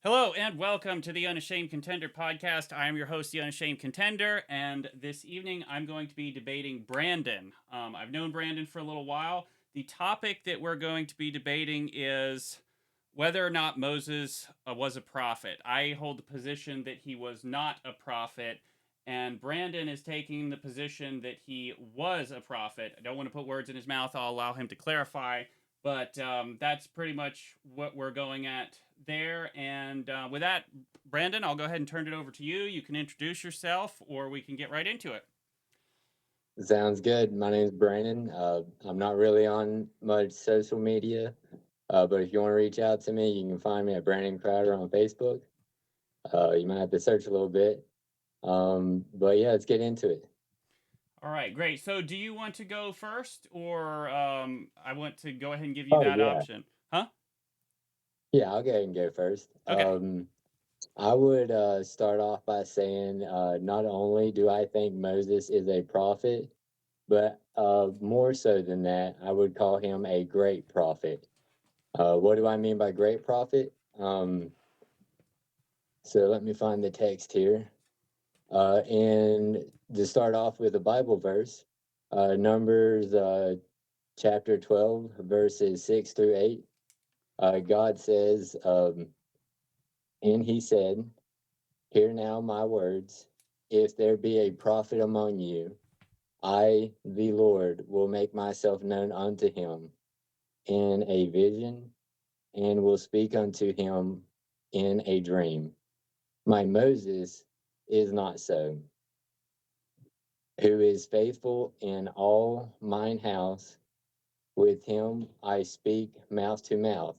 Hello and welcome to the Unashamed Contender podcast. I am your host, the Unashamed Contender, and this evening I'm going to be debating Brandon. I've known Brandon for a little while. The topic that we're going to be debating is whether or not Moses was a prophet. I hold the position that he was not a prophet, and Brandon is taking the position that he was a prophet. I don't want to put words in his mouth, I'll allow him to clarify. But that's pretty much what we're going at there. And with that, Brandon, I'll go ahead and turn it over to you. You can introduce yourself, or we can get right into it. Sounds good. My name is Brandon. I'm not really on much social media, but if you want to reach out to me, you can find me at Brandon Crowder on Facebook. You might have to search a little bit. But yeah, let's get into it. All right, great. So, do you want to go first, or I want to go ahead and give you Oh that yeah, option? Huh? yeah. I'll go ahead and go first. Okay. I would start off by saying not only do I think Moses is a prophet, but more so than that, I would call him a great prophet. What do I mean by great prophet? So let me find the text here. And to start off with a Bible verse, Numbers chapter 12, verses 6 through 8. God says, and he said, "Hear now my words. If there be a prophet among you, I, the Lord, will make myself known unto him in a vision, and will speak unto him in a dream. My Moses is not so, who is faithful in all mine house. With him I speak mouth to mouth,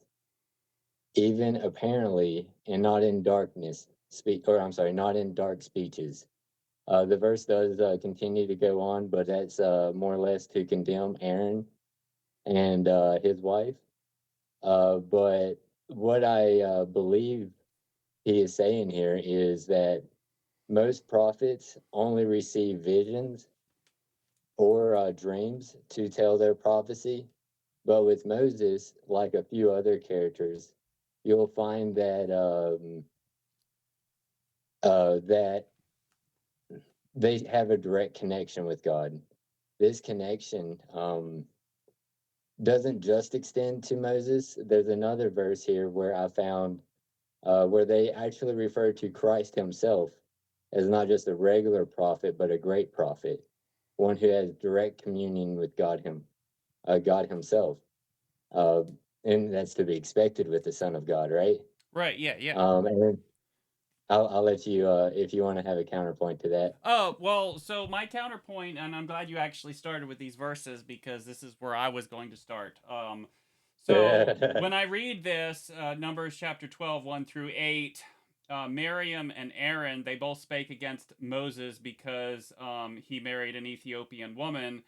even apparently, and not in darkness. Not in dark speeches." The verse does continue to go on, but that's more or less to condemn Aaron and his wife. But what I believe he is saying here is that most prophets only receive visions or dreams to tell their prophecy. But with Moses, like a few other characters, you'll find that they have a direct connection with God. This connection doesn't just extend to Moses. There's another verse here where I found where they actually refer to Christ himself as not just a regular prophet, but a great prophet, one who has direct communion with God himself. Uh, and that's to be expected with the Son of God, right? Right. Yeah. Yeah. And then I'll let you, if you want to have a counterpoint to that. Oh, well, so my counterpoint, and I'm glad you actually started with these verses because this is where I was going to start. So when I read this, Numbers chapter 12, 1 through 8, Miriam and Aaron, they both spake against Moses because he married an Ethiopian woman.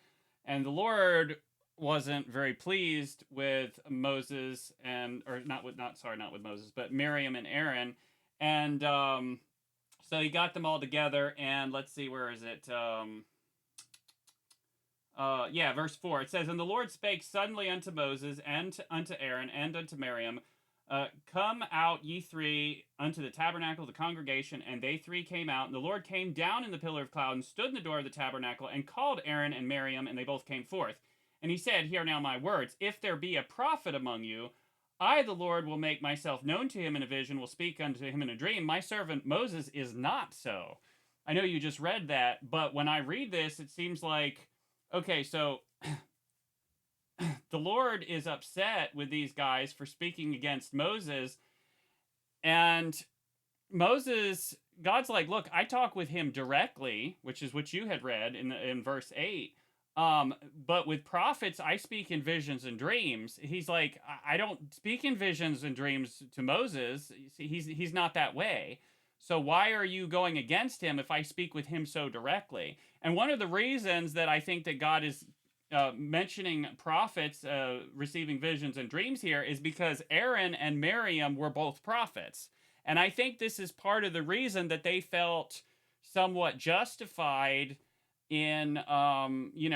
And the Lord wasn't very pleased with Moses and, or not with, not, sorry, not with Moses, but Miriam and Aaron. And, so he got them all together, and let's see, where is it? Yeah, verse 4. It says, "And the Lord spake suddenly unto Moses, and unto Aaron, and unto Miriam, Come out, ye three, unto the tabernacle of the congregation. And they three came out, and the Lord came down in the pillar of cloud, and stood in the door of the tabernacle, and called Aaron and Miriam, and they both came forth. And he said, Hear now my words. If there be a prophet among you, I, the Lord, will make myself known to him in a vision, will speak unto him in a dream. My servant Moses is not so." I know you just read that, but when I read this, it seems like, okay, so the Lord is upset with these guys for speaking against Moses, and Moses, God's like, look, I talk with him directly, which is what you had read in verse 8. But with prophets, I speak in visions and dreams. He's like, I don't speak in visions and dreams to Moses. He's not that way. So why are you going against him if I speak with him so directly? And one of the reasons that I think that God is mentioning prophets receiving visions and dreams here is because Aaron and Miriam were both prophets. And I think this is part of the reason that they felt somewhat justified in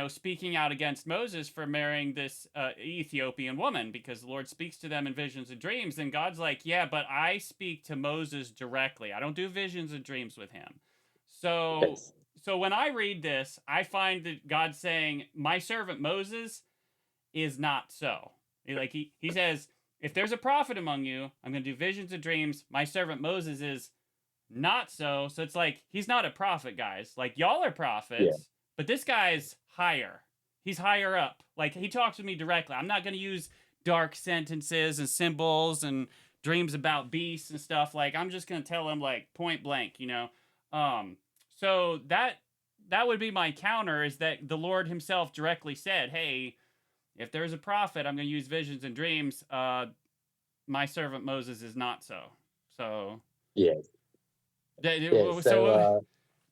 speaking out against Moses for marrying this Ethiopian woman, because the Lord speaks to them in visions and dreams, and God's like, yeah, but I speak to Moses directly. I don't do visions and dreams with him. So Yes. so when I read this, I find that God's saying, my servant Moses is not so. He says, if there's a prophet among you, I'm going to do visions and dreams. My servant Moses is not so. So it's like he's not a prophet, guys. Like y'all are Yeah. prophets, but this guy's higher. He's higher up. Like he talks with me directly. I'm not going to use dark sentences and symbols and dreams about beasts and stuff. Like I'm just going to tell him like point blank. Um so that would be my counter, is that the Lord himself directly said, "Hey, if there's a prophet, I'm going to use visions and dreams. My servant Moses is not so." So, Yes. Yes. so So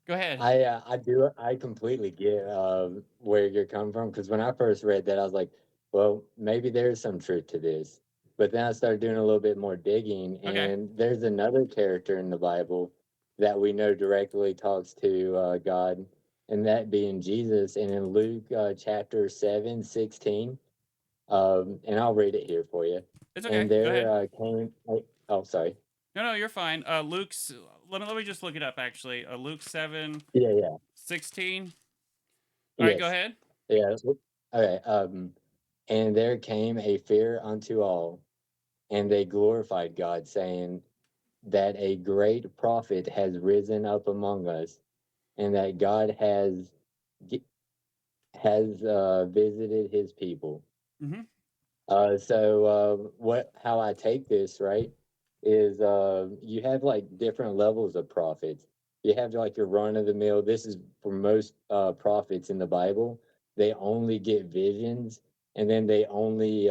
go ahead. I completely get where you're coming from, because when I first read that, I was like, well, maybe there's some truth to this. But then I started doing a little bit more digging, Okay. and there's another character in the Bible that we know directly talks to God, and that being Jesus. And in Luke chapter 7:16, and I'll read it here for you. It's And okay. Go there ahead. came, oh, sorry. No, you're fine. Luke's. Let me just look it up. Actually, Luke Yeah. 7:16. All right, go Yes. ahead. Yeah. Okay. And there came a fear unto all, and they glorified God, saying that a great prophet has risen up among us, and that God gi- has visited his people. Mm-hmm. What how I take this, right, is you have like different levels of prophets. You have like your run of the mill. This is for most prophets in the Bible. They only get visions, and then they only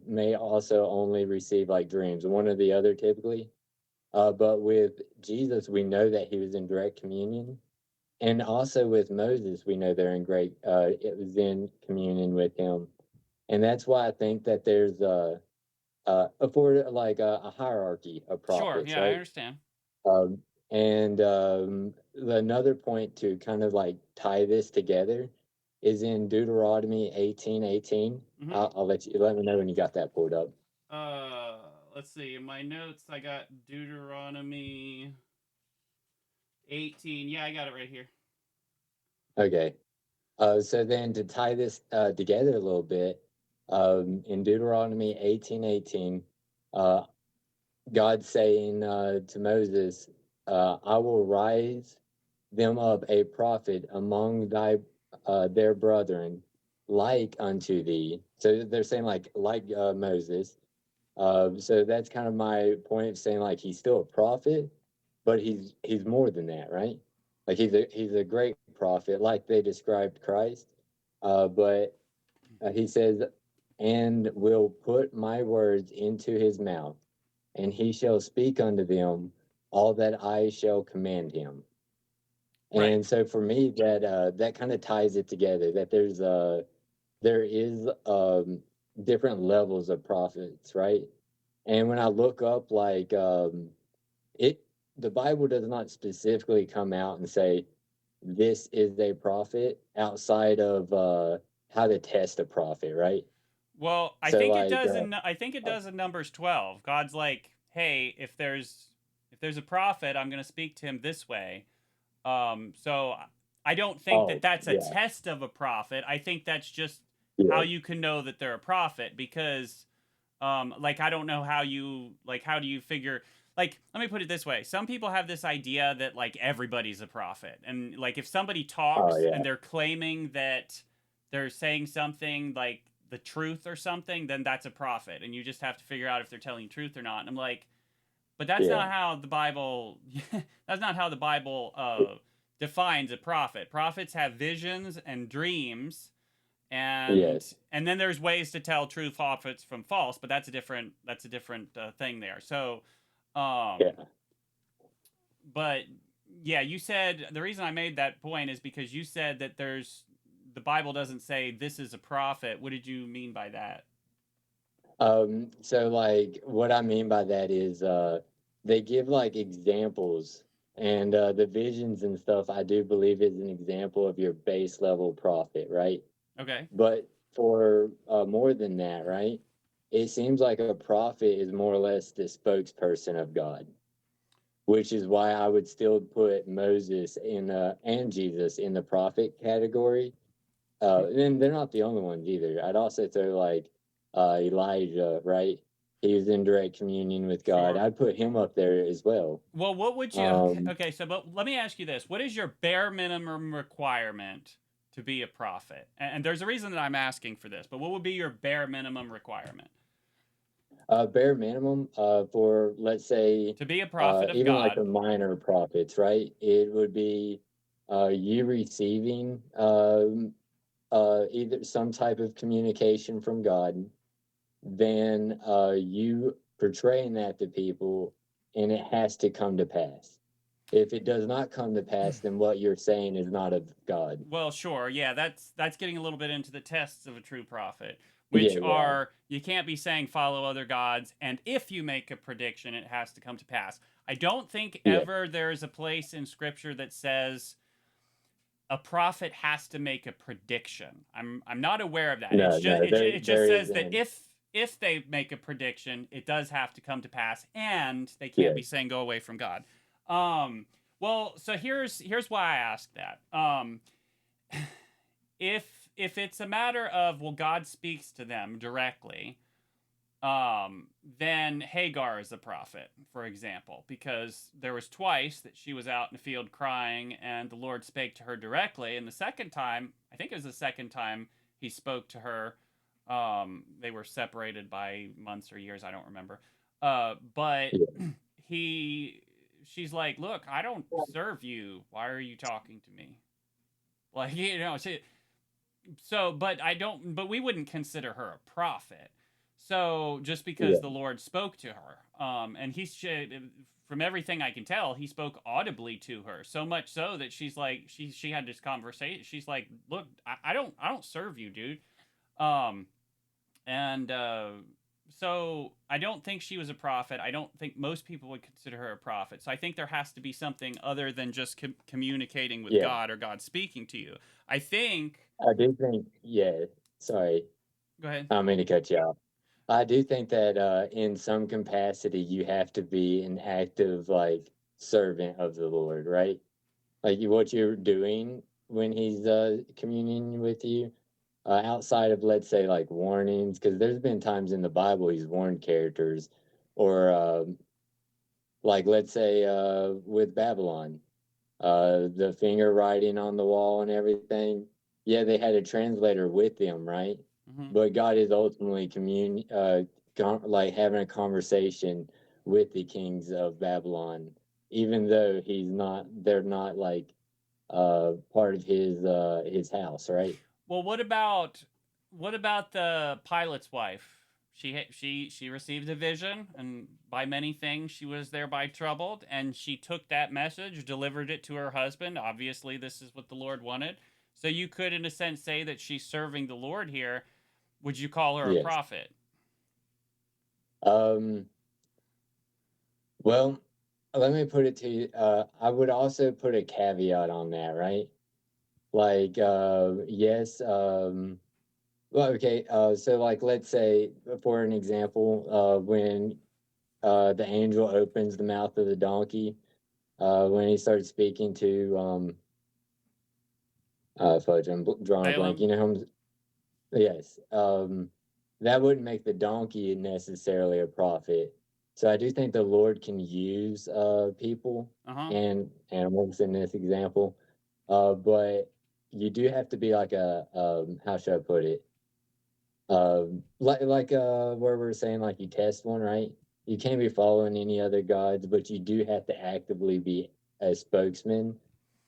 may also only receive like dreams, one or the other typically. But with Jesus, we know that he was in direct communion, and also with Moses, we know they're in great. It was in communion with him, and that's why I think that there's for like a hierarchy of Sure. prophets, Yeah, I right? understand. Um, and another point to kind of like tie this together is in Deuteronomy 18:18. Mm-hmm. I'll let me know when you got that pulled up. Uh, let's see. In my notes, I got Deuteronomy 18. Yeah, I got it right here. Okay. So then to tie this together a little bit, in Deuteronomy 18:18, uh, God saying to Moses, I will rise them up a prophet among their brethren, like unto thee. So they're saying like Moses. So that's kind of my point of saying like he's still a prophet, but he's more than that, right? Like he's a great prophet, like they described Christ. But he says, and will put my words into his mouth, and he shall speak unto them all that I shall command him. Right. And so for me, that kind of ties it together. That there is different levels of prophets, right? And when I look up, like it, the Bible does not specifically come out and say this is a prophet outside of how to test a prophet, right? Well, I So think it like, does in I think it does in Numbers 12. God's like, "Hey, if there's a prophet, I'm going to speak to him this way." So I don't think that oh that's a yeah, test of a prophet. I think that's just how yeah, you can know that they're a prophet, because like I don't know how do you figure, like, let me put it this way. Some people have this idea that like everybody's a prophet, and like if somebody oh talks yeah, and they're claiming that they're saying something like the truth or something, then that's a prophet, and you just have to figure out if they're telling truth or not. And I'm like, but that's yeah, not how the Bible that's not how the Bible defines a prophet. Prophets have visions and dreams, and yes, and then there's ways to tell true prophets from false, but that's a different thing there. So um yeah. but yeah, you said the reason I made that point is because you said that the Bible doesn't say this is a prophet. What did you mean by that? So like what I mean by that is they give like examples And the visions and stuff, I do believe is an example of your base level prophet, right? Okay. But for more than that, right? It seems like a prophet is more or less the spokesperson of God, which is why I would still put Moses in and Jesus in the prophet category. And they're not the only ones either. I'd also throw like Elijah, right? He was in direct communion with God. Sure. I'd put him up there as well. Well, what would you? Okay, Um, okay, so but let me ask you this: what is your bare minimum requirement to be a prophet? And there's a reason that I'm asking for this. But what would be your bare minimum requirement bare minimum for, let's say, to be a prophet of even like God? the minor prophets, right? It would be you receiving either some type of communication from God, then you portraying that to people, and it has to come to pass. If it does not come to pass, then what you're saying is not of God. Well, sure, yeah, that's getting a little bit into the tests of a true prophet, which Yeah, yeah, are you can't be saying follow other gods, and if you make a prediction, it has to come to pass. I don't think yeah. ever there is a place in Scripture that says a prophet has to make a prediction. I'm not aware of that. No, no, It just there says that isn't. if they make a prediction, it does have to come to pass, and they can't be Yes. saying go away from God. Well, so here's why I ask that. If it's a matter of well, God speaks to them directly, then Hagar is a prophet, for example, because there was twice that she was out in the field crying, and the Lord spake to her directly. And the second time, I think it was the second time he spoke to her. They were separated by months or years, I don't remember. But Yeah. she's like, "Look, I don't serve you. Why are you talking to me?" Like, but I don't, but we wouldn't consider her a prophet. So just because Yeah. the Lord spoke to her, and from everything I can tell, he spoke audibly to her, so much so that she's like, she had this conversation. She's like, "Look, I don't serve you, dude," um, and so I don't think she was a prophet. I don't think most people would consider her a prophet. So I think there has to be something other than just communicating with Yeah. God or God speaking to you. I think. I do think, yeah, sorry, Go ahead. I don't mean to cut you off. I do think that in some capacity you have to be an active like servant of the Lord, right? Like what you're doing when he's communing with you, outside of, let's say, like warnings, because there's been times in the Bible he's warned characters, or like, let's say with Babylon, the finger writing on the wall and everything. Yeah, they had a translator with them, right? Mm-hmm. But God is ultimately like having a conversation with the kings of Babylon, even though they're not like part of his house, right? Well, what about the pilot's wife? She received a vision, and by many things she was thereby troubled, and she took that message, delivered it to her husband. Obviously, this is what the Lord wanted. So you could, in a sense, say that she's serving the Lord here. Would you call her a Yes. prophet? Um, well, let me put it to you. I would also put a caveat on that, right? Like, yes, well, okay, so like, let's say, for an example, when the angel opens the mouth of the donkey, when he starts speaking to, fudge, drawing a blank, Balaam. you know, yes, that wouldn't make the donkey necessarily a prophet. So I do think the Lord can use people Uh huh. and animals in this example, but you do have to be like a how should I put it? Where we're saying like you test one, right? You can't be following any other gods, but you do have to actively be a spokesman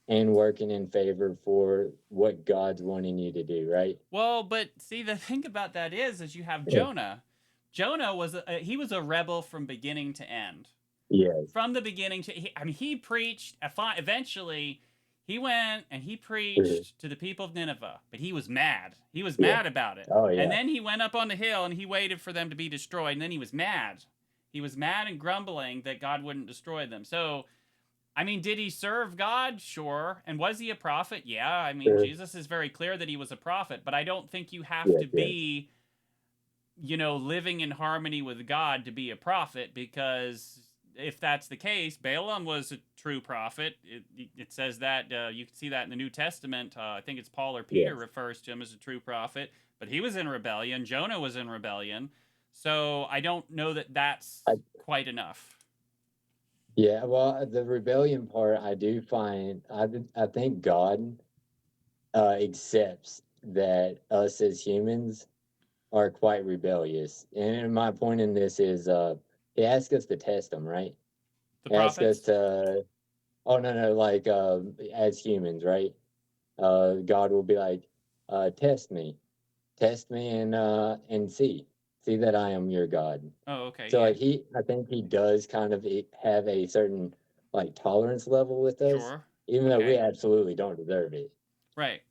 and working in favor for what God's wanting you to do, right? Well, but see, the thing about that is you have Yeah. Jonah. Jonah he was a rebel from beginning to end. Yes. From the beginning to I mean he preached eventually he went and he Mhm. preached to the people of Nineveh, but he was mad. He was Yeah. mad about it. Oh And yeah. then he went up on the hill and he waited for them to be destroyed, and then he was mad. He was mad and grumbling that God wouldn't destroy them. So I mean, did he serve God? Sure. And was he a prophet? Yeah. I mean, Sure. Jesus is very clear that he was a prophet, but I don't think you have Yes, to yes. be, living in harmony with God to be a prophet, because if that's the case, Balaam was a true prophet. It says that, you can see that in the New Testament. I think it's Paul or Peter Yes. refers to him as a true prophet, but he was in rebellion. Jonah was in rebellion. So I don't know that that's I, quite enough. yeah, well, the rebellion part, I do find, I think God accepts that us as humans are quite rebellious. And my point in this is, he asks us to test him, right? The He asks us prophets? to, oh no, no, like as humans, right? God will be like, test me and see that I am your God. Oh, okay. So Yeah. like I think he does kind of have a certain like tolerance level with us, Sure. even though we Okay. absolutely don't deserve it. Right.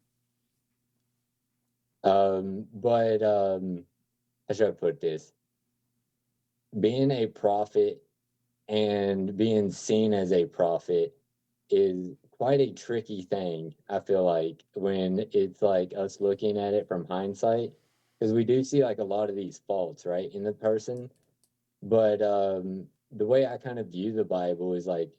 But how should I put this? Being a prophet and being seen as a prophet is quite a tricky thing. I feel like when it's like us looking at it from hindsight, because we do see like a lot of these faults, right, in the person. But the way I kind of view the Bible is like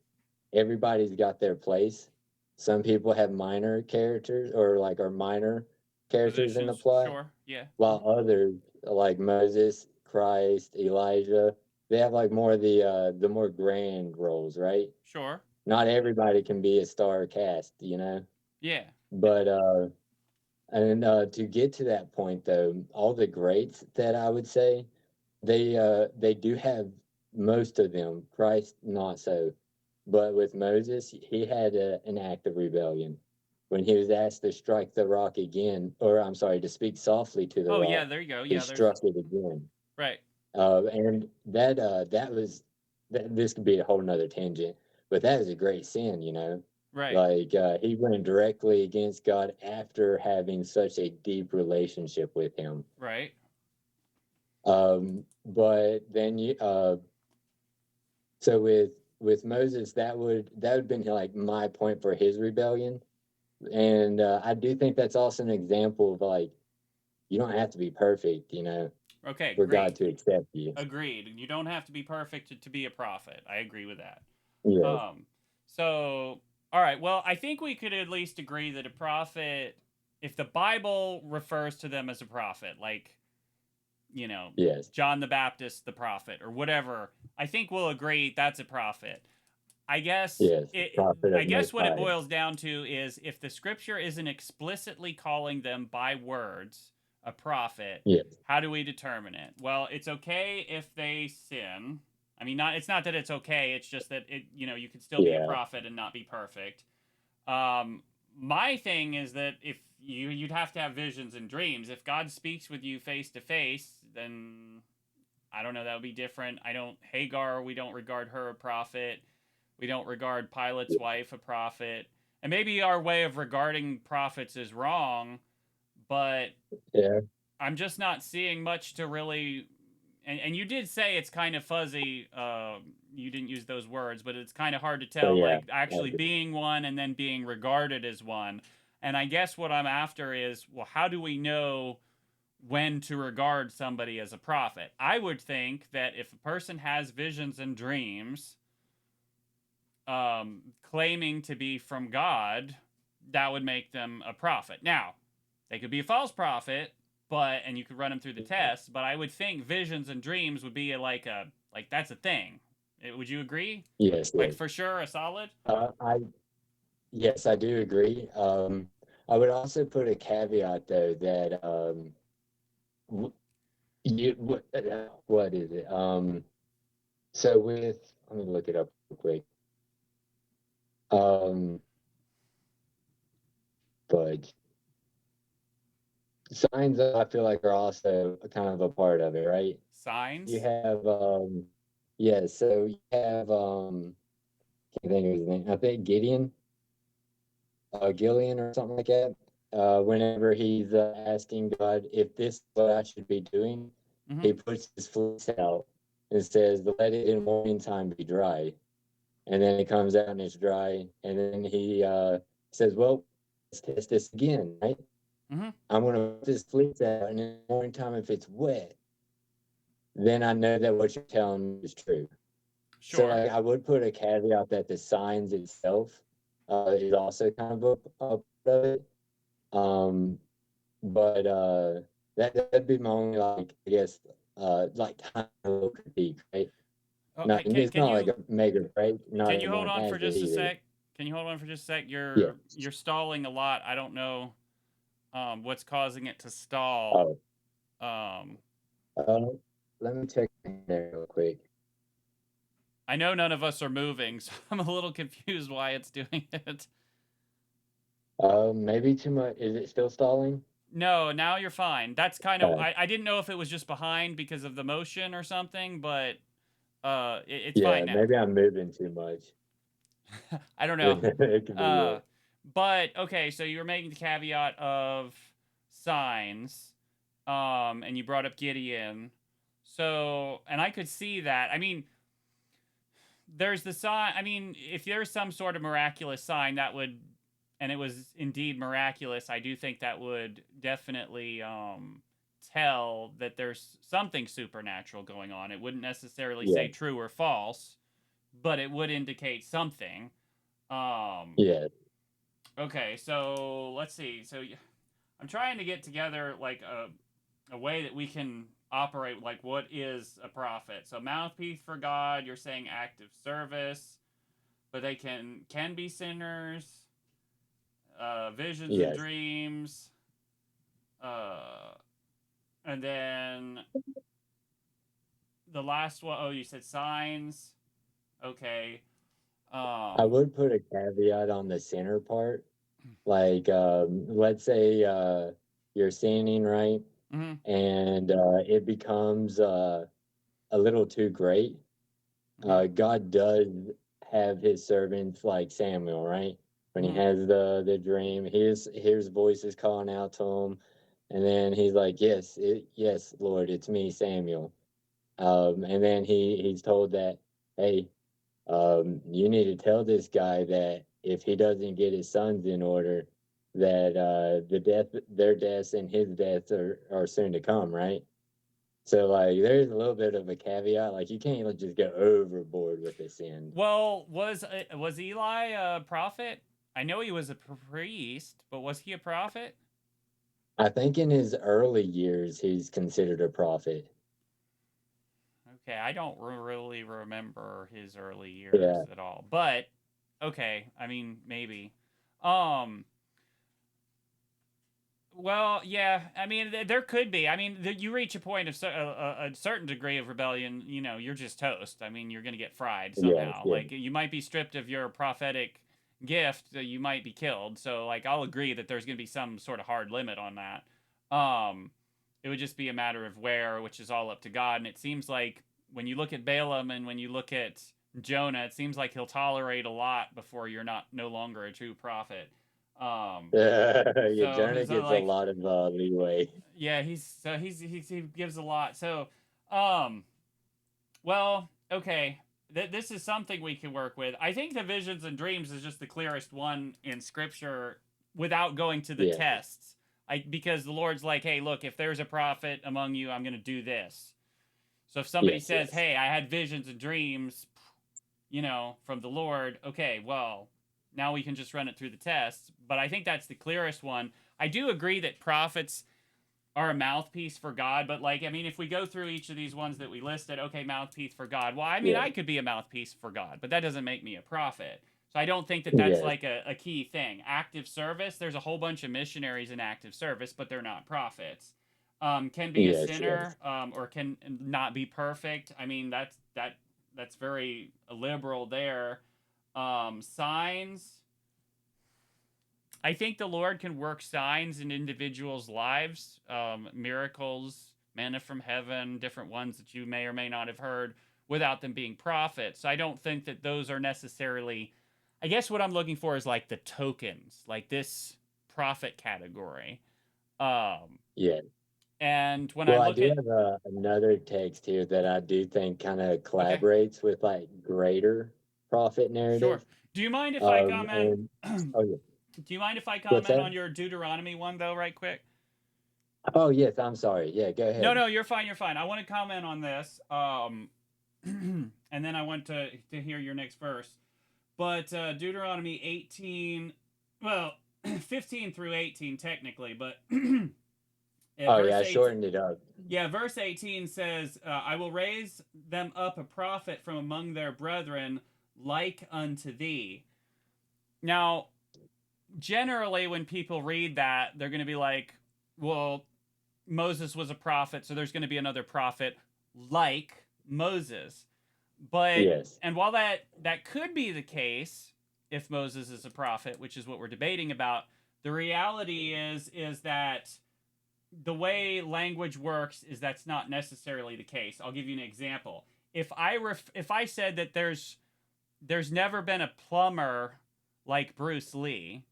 everybody's got their place. Some people have minor characters or like are minor characters in the Positions? plot, Sure. Yeah. while others like Moses, Christ, Elijah, they have like more of the more grand roles, right? Sure. Not everybody can be a star cast. Yeah. But and to get to that point though, all the greats that I would say, they do have most of them. Christ not so. But with Moses, he had an act of rebellion when he was asked to strike the rock again, or I'm sorry, to speak softly to the Oh, yeah. rock. There you go. He Yeah. There's. struck it again. Right. And that was this could be a whole nother tangent, but that is a great sin. Right. Like he went directly against God after having such a deep relationship with him. Right. But then so with Moses, that would been like my point for his rebellion, and I do think that's also an example of like you don't have to be perfect, Okay. for God Great. to accept you. Agreed. You don't have to be perfect to be a prophet. I agree with that. Yes, Um. So, all right. Well, I think we could at least agree that a prophet, if the Bible refers to them as a prophet, like, you know, yes, John the Baptist, the prophet, or whatever, I think we'll agree that's a prophet. I guess yes, prophet I of guess Most what it High. boils down to is, if the scripture isn't explicitly calling them by words a prophet, Yes, how do we determine it? Well, it's okay if they sin. I mean, not it's not that it's okay, it's just that you could still be a yeah, prophet and not be perfect. Um my thing is that if you'd have to have visions and dreams. If God speaks with you face to face, then I don't know, that would be different. I don't Hagar, we don't regard her a prophet. We don't regard Pilate's wife a prophet. And maybe our way of regarding prophets is wrong, but yeah, I'm just not seeing much to really. And you did say it's kind of fuzzy. You didn't use those words, but it's kind of hard to but tell, yeah, like actually being one and then being regarded as one. And I guess what I'm after is, well, how do we know when to regard somebody as a prophet? I would think that if a person has visions and dreams, claiming to be from God, that would make them a prophet. Now, they could be a false prophet, and you could run them through the test. But I would think visions and dreams would be like that's a thing. Would you agree? yes, Like yes. for sure, a solid. I Yes, I do agree. I would also put a caveat though that w- what is it? So let me look it up real quick. Um, but signs I feel like are also a kind of a part of it, right? You Signs. have yeah, so you have can't think of his name. I think Gillian or something like that. Whenever he's asking God if this is what I should be doing, Mm-hmm. he puts his fleece out and says, "Let it in morning time be dry." and then it comes out and it's dry, and then he says, "Well, let's test this again, right? Mm-hmm. I'm gonna put this fleece out, and in the morning time, if it's wet, then I know that what you're telling me is true." So Sure. like, I would put a caveat that the signs itself is also kind of a part of it. Um, but that'd be my only, like, I guess, like, kind of little critique, right? Oh, Not, can it's can not like you a mega break. Not can you hold everyone on for has it just a either. sec? Can you hold on for just a sec? Yeah. You're stalling a lot. I don't know what's causing it to stall. Oh, Um, let me check in there real quick. I know none of us are moving, so I'm a little confused why it's doing it. Maybe too much. Is it still stalling? No, now you're fine. That's kind of Uh, I didn't know if it was just behind because of the motion or something, but it's fine yeah, now. maybe I'm moving too much. I don't know. It could be Uh, it. but okay, so you were making the caveat of signs, and you brought up Gideon. So, and I could see that. I mean, there's the sign. I mean, if there's some sort of miraculous sign that would, and it was indeed miraculous, I do think that would definitely tell that there's something supernatural going on. It wouldn't necessarily say Yeah, true or false, but it would indicate something. Um, yeah, okay, so let's see. So I'm trying to get together like a way that we can operate, like what is a prophet. So mouthpiece for God, you're saying active service, but they can be sinners, visions and yes. dreams, uh, and then the last one, oh, you said signs. Okay. I Um, would put a caveat on the center part. Like, let's say you're sinning, right? mhm, And it becomes a little too great. mhm, God does have his servants like Samuel, right? When he mhm, has the dream, he hears voices calling out to him, and then he's like, "Yes, yes, Lord, it's me, Samuel." And then he's told that, "Hey, you need to tell this guy that if he doesn't get his sons in order, that their deaths and his deaths are soon to come, right?" So like, there's a little bit of a caveat. Like, you can't, like, just go overboard with the sin. Well, was Eli a prophet? I know he was a priest, but was he a prophet? I think in his early years, he's considered a prophet. Okay, I don't really remember his early years Yeah, at all. But okay, I mean maybe. Um well, yeah, I mean there could be. I mean, you reach a point of a certain degree of rebellion, you're just toast. I mean, you're going to get fried yes, somehow. yeah, Like you might be stripped of your prophetic gift, you might be killed. So like I'll agree that there's going to be some sort of hard limit on that. Um it would just be a matter of where, which is all up to God. And it seems like when you look at Balaam and when you look at Jonah, it seems like he'll tolerate a lot before you're not no longer a true prophet. Um, yeah. so Jonah so gets a like lot of leeway. yeah, he gives a lot. So um, well, okay. This is something we can work with. I think the visions and dreams is just the clearest one in scripture without going to the Yeah, tests. Because the Lord's like, hey, look, if there's a prophet among you, I'm going to do this. So if somebody yes, says, yes, hey, I had visions and dreams, from the Lord, okay, well, now we can just run it through the tests. But I think that's the clearest one. I do agree that prophets are a mouthpiece for God, but like, I mean, if we go through each of these ones that we listed, okay, mouthpiece for God. Well, I mean, yeah, I could be a mouthpiece for God, but that doesn't make me a prophet. So I don't think that that's yes, like a key thing. Active service, there's a whole bunch of missionaries in active service, but they're not prophets. Can be a yes, yes. sinner, or can not be perfect. I mean, that's very liberal there. Signs, I think the Lord can work signs in individuals' lives, miracles, manna from heaven, different ones that you may or may not have heard without them being prophets. I don't think that those are necessarily. I guess what I'm looking for is like the tokens, like this prophet category. Um, Yeah. and when I Well, I look do at, have another text here that I do think kind of okay, collaborates with like greater. prophet Sure. narrative. Do you mind if I comment? And oh yeah, Do you mind if I what's comment that? on your Deuteronomy one though, right quick? Oh yes, I'm sorry. Yeah, go No, ahead. no, you're fine. You're fine. I want to comment on this, and then I want to hear your next verse. But Deuteronomy 18, well, 15 through 18 technically, but Oh yeah, verse I 18. shortened it up. Yeah, verse 18 says, I will raise them up a prophet from among their brethren like unto thee. Now, generally, when people read that, they're going to be like, well, Moses was a prophet, so there's going to be another prophet like Moses. But, Yes. and while that could be the case, if Moses is a prophet, which is what we're debating about, the reality is that the way language works is that's not necessarily the case. I'll give you an example. If I said that there's never been a plumber like Bruce Lee,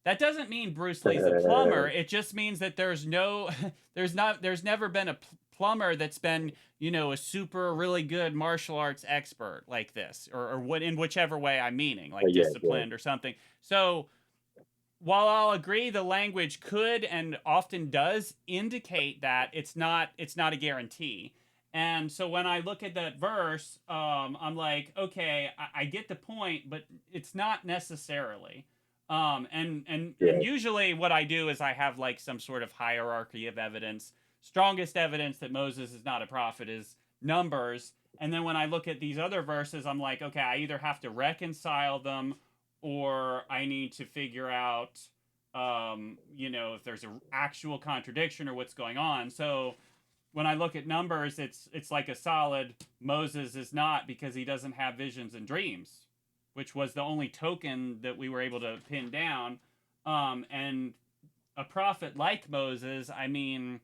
that doesn't mean Bruce Lee's a plumber. It just means that there's no there's never been a plumber that's been, a super really good martial arts expert like this, or what, in whichever way I'm meaning, like Yeah, yeah, disciplined or something. So while I'll agree the language could and often does indicate that, it's not a guarantee. And so when I look at that verse, I'm like, okay, I get the point, but it's not necessarily. And yeah, usually what I do is I have like some sort of hierarchy of evidence. Strongest evidence that Moses is not a prophet is Numbers. And then when I look at these other verses, I'm like, okay, I either have to reconcile them, or I need to figure out, if there's an actual contradiction or what's going on. So when I look at Numbers, it's like a solid Moses is not, because he doesn't have visions and dreams, which was the only token that we were able to pin down. And a prophet like Moses, I mean,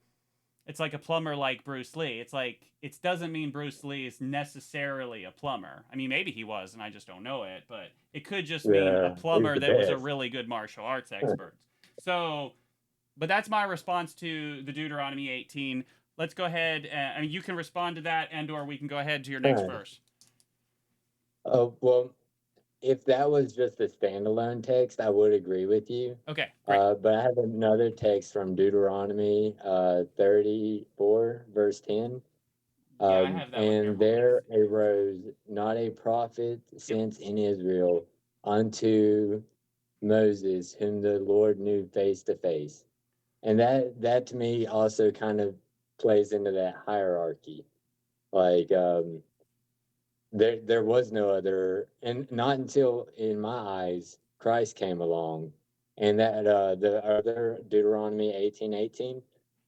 it's like a plumber like Bruce Lee. It's like, it doesn't mean Bruce Lee is necessarily a plumber. I mean, maybe he was, and I just don't know it, but it could just mean a yeah. He's plumber the that was a best. really good martial arts expert. So, but that's my response to the Deuteronomy 18. Let's go ahead. I mean, you can respond to that, and/or we can go ahead to your next Huh. verse. Oh well, if that was just a standalone text, I would agree with you. Okay, great. But I have another text from Deuteronomy 34, verse 10. Yeah, I have that one here. And Hold on. there arose not a prophet Yep. since in Israel unto Moses, whom the Lord knew face to face. And that to me also kind of plays into that hierarchy. Like there was no other, and not until in my eyes Christ came along, and that the other Deuteronomy 18:18,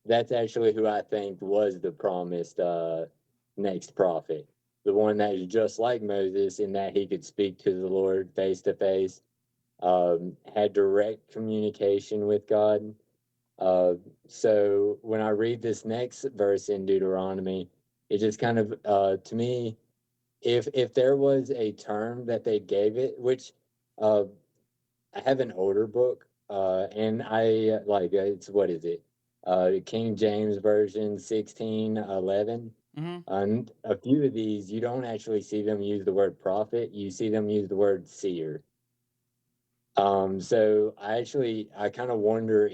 that's actually who I think was the promised next prophet, the one that is just like Moses in that he could speak to the Lord face to face, had direct communication with God. So when I read this next verse in Deuteronomy, it just kind of to me, if there was a term that they gave it, which uh I have an older book, and I like it's what is it? King James Version 1611. Mm-hmm. And a few of these you don't actually see them use the word prophet, you see them use the word seer. So I kind of wonder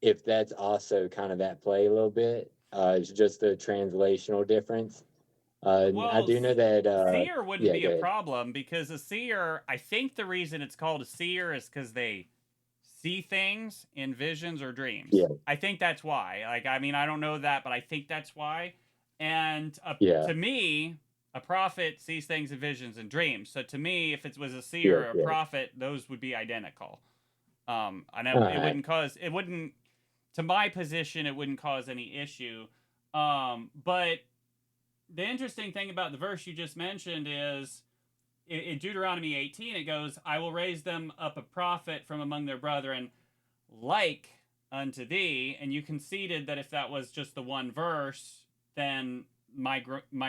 if that's also kind of at play a little bit. It's just a translational difference. I Well, do know that. seer wouldn't Yeah, be go a ahead. problem, because a seer, I think the reason it's called a seer is because they see things in visions or dreams. Yeah, I think that's why. Like, I mean, I don't know that, but I think that's why. And yeah, to me, a prophet sees things in visions and dreams. So to me, if it was a yeah, seer or a yeah. prophet, those would be identical. I All know right. it wouldn't, to my position, it wouldn't cause any issue. But the interesting thing about the verse you just mentioned is in Deuteronomy 18, it goes, I will raise them up a prophet from among their brethren like unto thee. And you conceded that if that was just the one verse, then my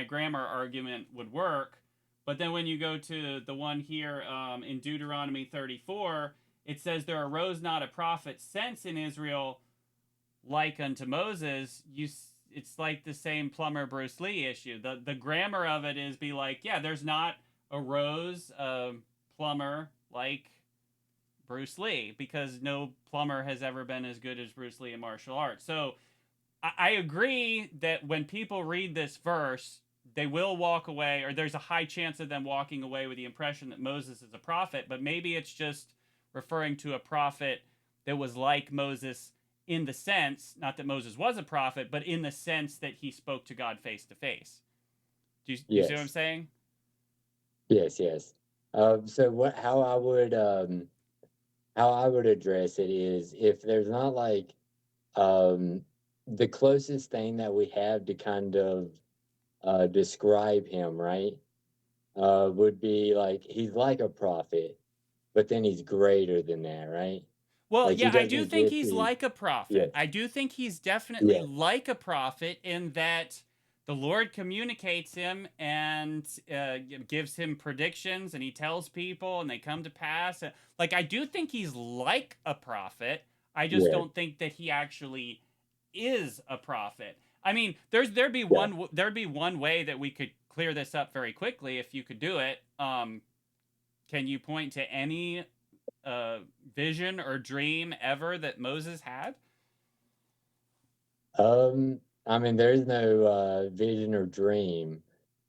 grammar argument would work. But then when you go to the one here in Deuteronomy 34, it says, there arose not a prophet since in Israel like unto Moses. it's like the same Plumber Bruce Lee issue. The grammar of it is be like, yeah, there's not a Rose plumber like Bruce Lee, because no plumber has ever been as good as Bruce Lee in martial arts. So I agree that when people read this verse, they will walk away, or there's a high chance of them walking away with the impression that Moses is a prophet, but maybe it's just referring to a prophet that was like Moses in the sense, not that Moses was a prophet, but in the sense that he spoke to God face to face. Do you see what I'm Yes. saying? Yes. Yes. So how I would address it is, if there's not like um the closest thing that we have to kind of describe him, right? Would be like, he's like a prophet, but then he's greater than that, right? Well, Like, he yeah, I do doesn't think get he's the like a prophet. yes, I do think he's definitely yes, like a prophet in that the Lord communicates him and gives him predictions, and he tells people and they come to pass. Like, I do think he's like a prophet. I just yes, don't think that he actually is a prophet. I mean, yeah. there'd be one way that we could clear this up very quickly if you could do it. Can you point to any uh, vision or dream ever that Moses had? I mean, there's no vision or dream,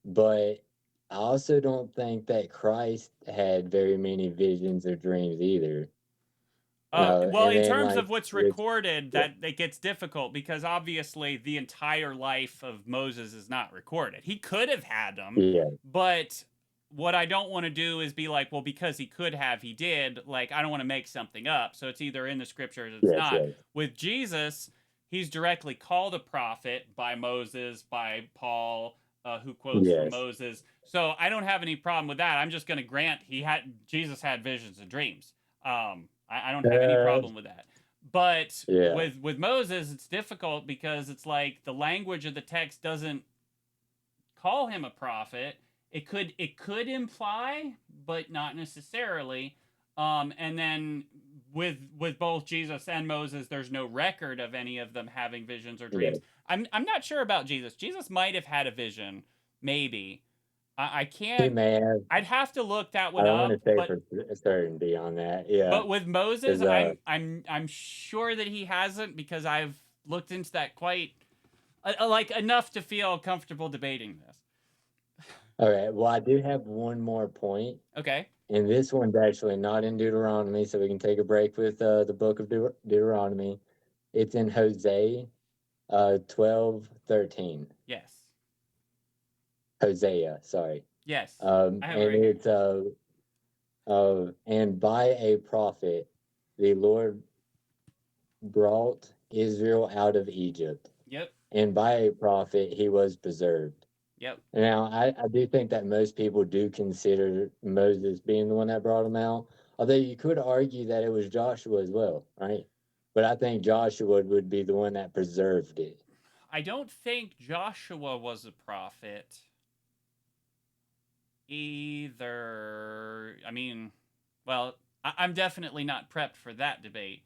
but I also don't think that Christ had very many visions or dreams either. Well, And in then terms like of what's with recorded, yeah, that it gets difficult because obviously the entire life of Moses is not recorded. He could have had them, yeah, but what I don't want to do is be like, well, because he could have, he did. Like, I don't want to make something up. So it's either in the scriptures or it's yes, not. yes, With Jesus, he's directly called a prophet by Moses, by Paul, who quotes from yes, Moses. So I don't have any problem with that. I'm just going to grant Jesus had visions and dreams. I don't have any uh, problem with that. But yeah, with Moses, it's difficult because it's like the language of the text doesn't call him a prophet. It could imply, but not necessarily. And then with both Jesus and Moses, there's no record of any of them having visions or dreams. yeah. I'm not sure about Jesus. Jesus might have had a vision, maybe. I He can't. may have. I'd have to look that I one don't want up, to say but for certainty on that. Yeah, with Moses, because I'm sure that he hasn't, because I've looked into that quite like enough to feel comfortable debating this. all right. Well, I do have one more point, Okay. and this one's actually not in Deuteronomy, so we can take a break with the book of Deuteronomy. It's in Hosea 12:13. Yes. Hosea, sorry. Yes. I have it And right here. it's and by a prophet the Lord brought Israel out of Egypt, Yep. and by a prophet he was preserved. Yep. Now, I do think that most people do consider Moses being the one that brought him out, although you could argue that it was Joshua as well, right? But I think Joshua would be the one that preserved it. I don't think Joshua was a prophet either. I mean, well, I'm definitely not prepped for that debate.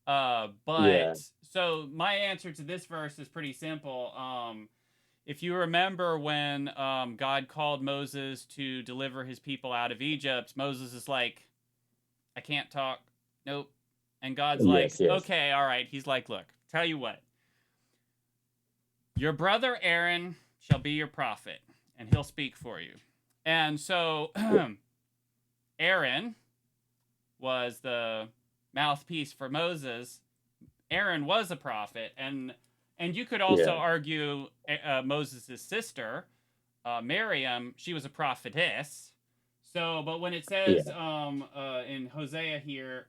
Yeah, But so my answer to this verse is pretty simple. If you remember when God called Moses to deliver his people out of Egypt, Moses is like, I can't talk. Nope. And God's yes, like, yes, okay, all right. He's like, look, tell you what, your brother Aaron shall be your prophet, and he'll speak for you. And so Aaron was the mouthpiece for Moses. Aaron was a prophet, and you could also yeah, argue Moses' sister, Miriam, she was a prophetess. So, but when it says yeah, in Hosea here,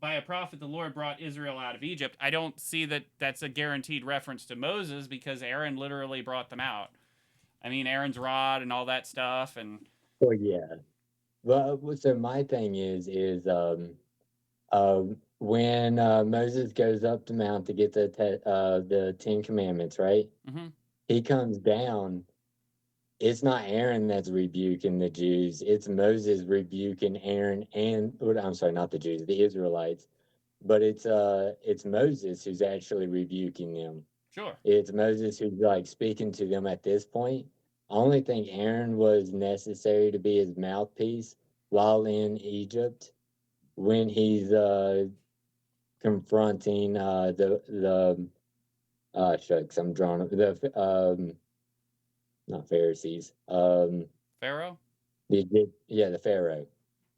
by a prophet the Lord brought Israel out of Egypt, I don't see that that's a guaranteed reference to Moses, because Aaron literally brought them out. I mean, Aaron's rod and all that stuff, and well, yeah. Well, so my thing is when Moses goes up the mount to get the Ten Commandments, right? mhm. He comes down. It's not Aaron that's rebuking the Jews. It's Moses rebuking Aaron and, or, I'm sorry, not the Jews, the Israelites. But it's Moses who's actually rebuking them. Sure. It's Moses who's like speaking to them at this point. I only think Aaron was necessary to be his mouthpiece while in Egypt when he's confronting the shucks, I'm drawing the not Pharisees, Pharaoh? the Pharaoh,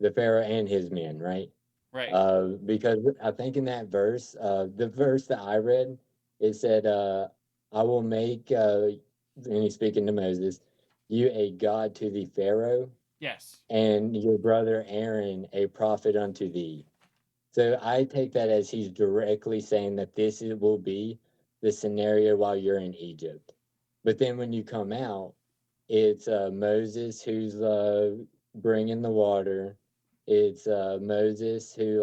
the Pharaoh and his men, right? Right. Because I think in that verse, the verse that I read, it said, "I will make," and he's speaking to Moses, "you a god to the Pharaoh, Yes. and your brother Aaron a prophet unto thee." So I take that as he's directly saying that will be the scenario while you're in Egypt. But then when you come out, it's Moses who's bringing the water. It's Moses who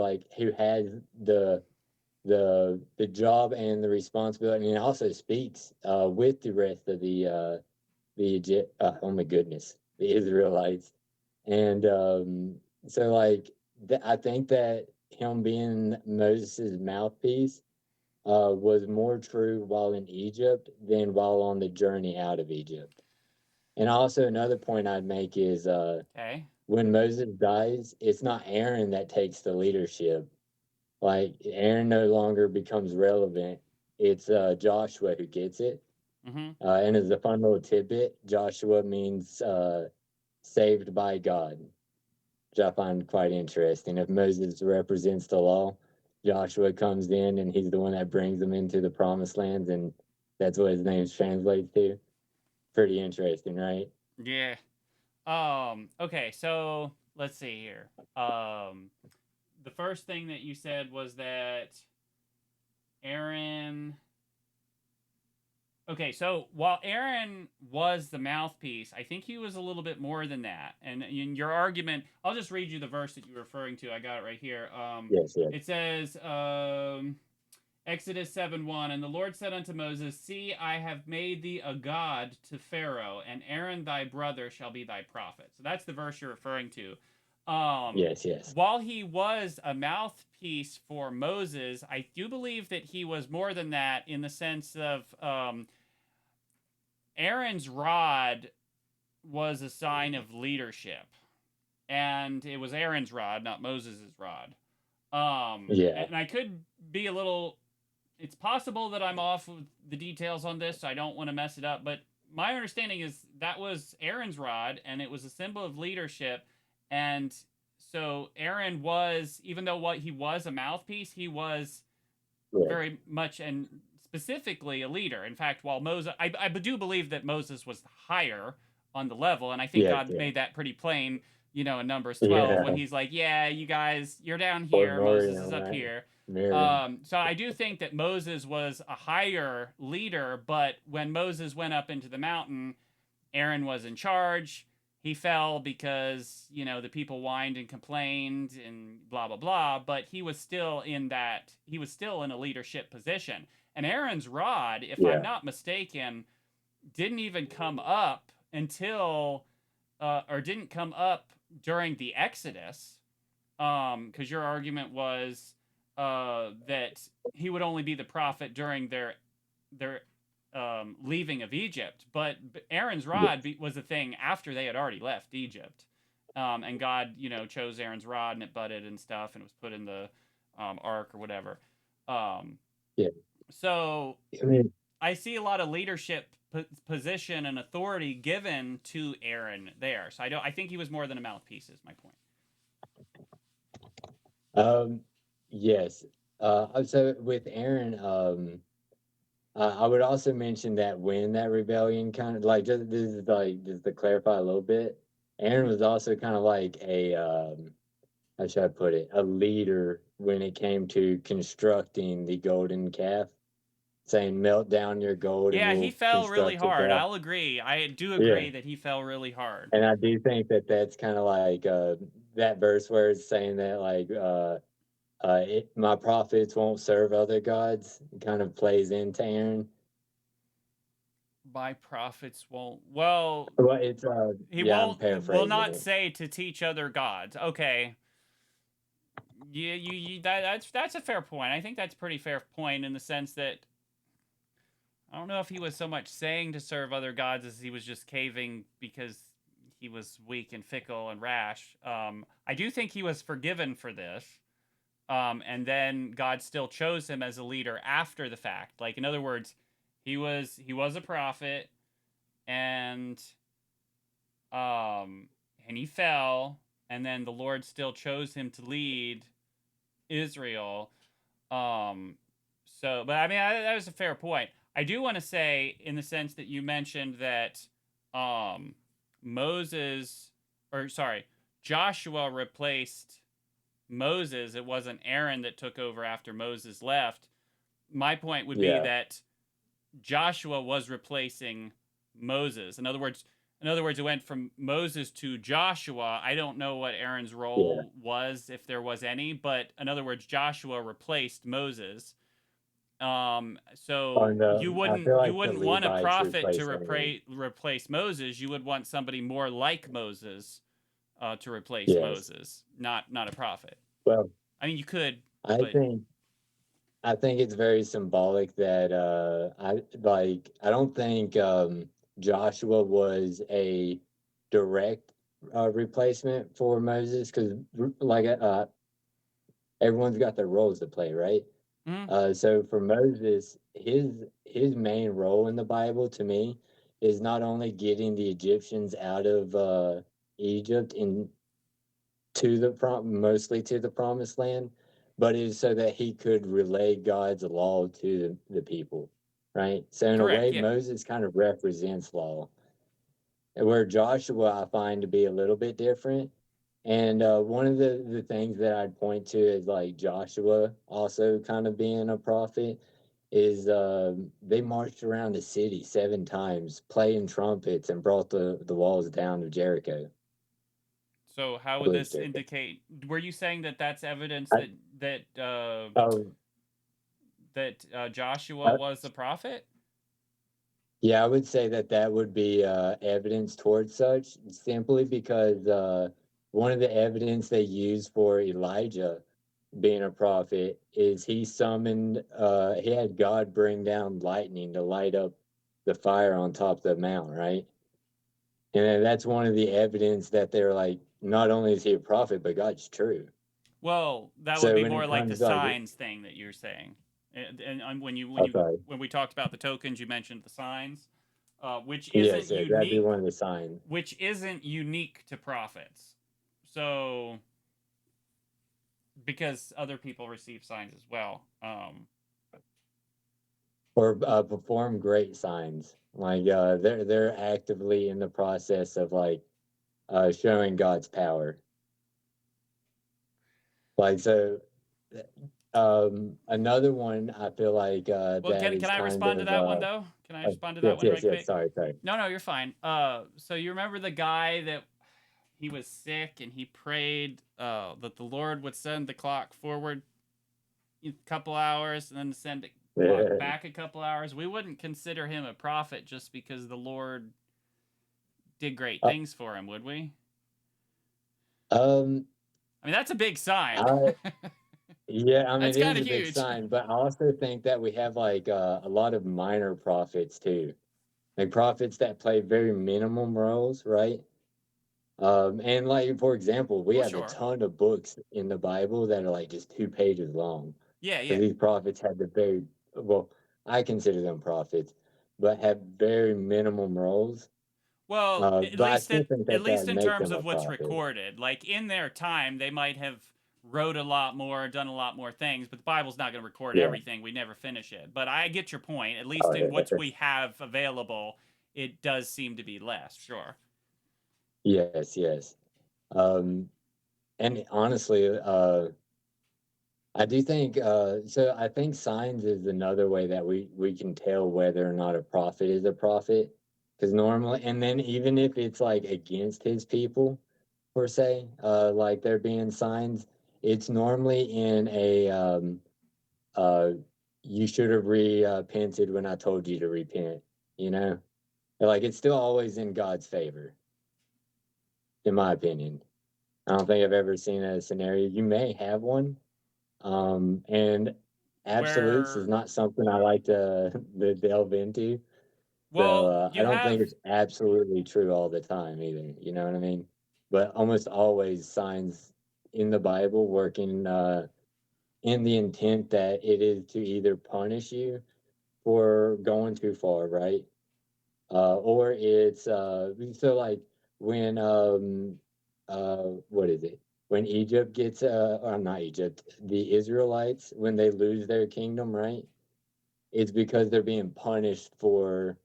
has the job and the responsibility, and he also speaks with the rest of oh my goodness, the Israelites. And so I think that him being Moses' mouthpiece was more true while in Egypt than while on the journey out of Egypt. And also another point I'd make is Okay. when Moses dies, it's not Aaron that takes the leadership. Like Aaron no longer becomes relevant. It's Joshua who gets it. Mm-hmm. And as a fun little tidbit, Joshua means saved by God, which I find quite interesting. If Moses represents the law, Joshua comes in and he's the one that brings them into the promised lands, and that's what his name translates to. Pretty interesting, right? Yeah. Okay, so let's see here. The first thing that you said was that Aaron. Okay, so while Aaron was the mouthpiece, I think he was a little bit more than that. And in your argument, I'll just read you the verse that you were referring to. I got it right here. Yes, yes. It says, Exodus 7:1, and the Lord said unto Moses, See, I have made thee a god to Pharaoh, and Aaron thy brother shall be thy prophet. So that's the verse you're referring to. Yes, yes. While he was a mouthpiece for Moses, I do believe that he was more than that in the sense of Aaron's rod was a sign of leadership. And it was Aaron's rod, not Moses' rod. Yeah. And I could be a little. It's possible that I'm off with the details on this, so I don't want to mess it up. But my understanding is that was Aaron's rod, and it was a symbol of leadership. And so Aaron was, even though what he was a mouthpiece, he was Right. very much and specifically a leader. In fact, while Moses, I do believe that Moses was higher on the level, and I think Yes, God yes. made that pretty plain, in Numbers 12 when Yeah. he's like, yeah, you guys, you're down Or here, Moses is Miriam, up right? here. Miriam. So I do think that Moses was a higher leader, but when Moses went up into the mountain, Aaron was in charge. He fell because, the people whined and complained and blah, blah, blah, but he was still in a leadership position. And Aaron's rod, if I'm Yeah. not mistaken, didn't even come up until, or didn't come up during the Exodus, because your argument was that he would only be the prophet during their leaving of Egypt. But Aaron's Yeah. rod was a thing after they had already left Egypt. And God, chose Aaron's rod and it budded and stuff and it was put in the ark or whatever. Yeah. So I mean, I see a lot of leadership position and authority given to Aaron there. So I think he was more than a mouthpiece. Is my point. yes. So with Aaron, I would also mention that when that rebellion kind of just to clarify a little bit, Aaron was also kind of like how should I put it, a leader when it came to constructing the golden calf, saying melt down your gold and Yeah, he we'll fell really construct a hard. calf. I'll agree. I do Yeah. agree that he fell really hard. And I do think that that's kind of like that verse where it's saying that my prophets won't serve other gods. It kind of plays into Aaron. My prophets won't. Well, Well, it's he yeah, I'm won't. Will paraphrasing not it. say to teach other gods. Okay. Yeah, that's a fair point. I think that's a pretty fair point in the sense that I don't know if he was so much saying to serve other gods as he was just caving because he was weak and fickle and rash. I do think he was forgiven for this. And then God still chose him as a leader after the fact. Like in other words, he was a prophet, and and he fell, and then the Lord still chose him to lead Israel. Um, but I mean, that was a fair point. I do want to say, in the sense that you mentioned that um, Moses, or sorry, Joshua replaced Moses. It wasn't Aaron that took over after Moses left. My point would be Yeah, that Joshua was replacing Moses. In other words, it went from Moses to Joshua. I don't know what Aaron's yeah. role was, if there was any, but in other words, Joshua replaced Moses. So And you I wouldn't feel you like the wouldn't want a Levites prophet to replace Aaron. replace Moses. You would want somebody more like Moses to replace Yes. Moses, not a prophet. Well, I mean, you could, I but think I think it's very symbolic that I don't think Joshua was a direct replacement for Moses because everyone's got their roles to play, right? mm, So for Moses, his main role in the Bible to me is not only getting the Egyptians out of Egypt and mostly to the promised land, but is so that he could relay God's law to the people, right? So in a correct, way, yeah. Moses kind of represents law, where Joshua I find to be a little bit different. And one of the things that I'd point to is like Joshua also kind of being a prophet is they marched around the city 7 times playing trumpets and brought the walls down of Jericho. So how I would believe it's this Jericho. indicate? Were you saying that that's evidence I, oh, that Joshua uh, was a prophet? yeah, I would say that that would be evidence towards such, simply because one of the evidence they use for Elijah being a prophet is he had God bring down lightning to light up the fire on top of the mount, right? And then that's one of the evidence that they're like, not only is he a prophet, but God's true. Well, that would So be when more it like the comes like, signs thing that you're saying. And okay, when we talked about the tokens, you mentioned the signs, which isn't yes, that'd be unique, one of the signs. to prophets. So because other people receive signs as well. Or perform great signs. Like they're actively in the process of like showing God's power. Like so, another one I feel like Well, that can is I kind respond to of that one though? Can I respond to that yes, one yes, right yes. quick? Sorry, sorry. No, no, you're fine. So you remember the guy that he was sick and he prayed that the Lord would send the clock forward a couple hours and then send the clock back a couple hours? We wouldn't consider him a prophet just because the Lord did great Uh, things for him, would we? um, I mean, that's a big sign. I yeah, I mean That's it kind is of a big huge. sign, but I also think that we have like a lot of minor prophets too, like prophets that play very minimum roles, right? And like for example, we Well, have a sure. ton of books in the Bible that are like just 2 pages long. Yeah, So yeah. these prophets had the very well, I consider them prophets, but have very minimum roles. Well, But I still think at that that least in makes terms them a of what's prophet. recorded. Like in their time, they might have wrote a lot more, done a lot more things, but the Bible's not going to record Yeah. everything. We never finish it. But I get your point. At least Oh, in what yeah. we have available, it does seem to be less. Sure. Yes, yes. Um, and honestly, I do think so. I think signs is another way that we can tell whether or not a prophet is a prophet. Because normally, and then even if it's like against his people, per se, like there being signs, it's normally in a uh, you should have repented when I told you to repent. You know, like it's still always in God's favor, in my opinion. I don't think I've ever seen a scenario. You may have one, and absolutes is where, not something I like to delve into. So well, I you don't think have, it's absolutely true all the time either. You know what I mean? But almost always signs in the Bible working in the intent that it is to either punish you for going too far, right? Or it's so like when what is it? When Egypt gets or not Egypt, the Israelites when they lose their kingdom, right? It's because they're being punished for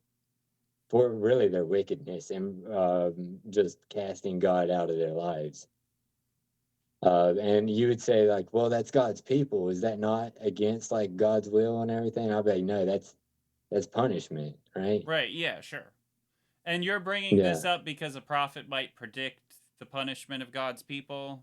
really their wickedness and just casting God out of their lives. And you would say like, well, that's God's people. Is that not against like God's will and everything? I'll be like, no, that's punishment, right? right, yeah, sure. And you're bringing Yeah. this up because a prophet might predict the punishment of God's people.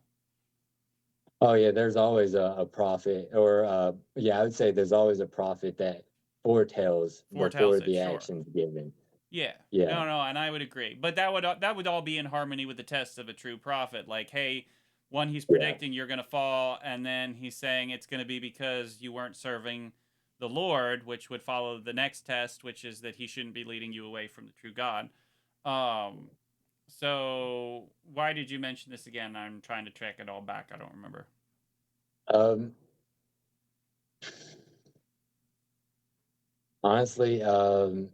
Oh yeah, there's always a prophet, or yeah, I would say there's always a prophet that foretells Foretells before it, the sure. action's given. Yeah. Yeah, No, no, and I would agree. But that would all be in harmony with the test of a true prophet. Like, hey, one, he's yeah, predicting you're going to fall, and then he's saying it's going to be because you weren't serving the Lord, which would follow the next test, which is that he shouldn't be leading you away from the true God. Um, so why did you mention this again? I'm trying to track it all back. I don't remember. um, honestly, I'm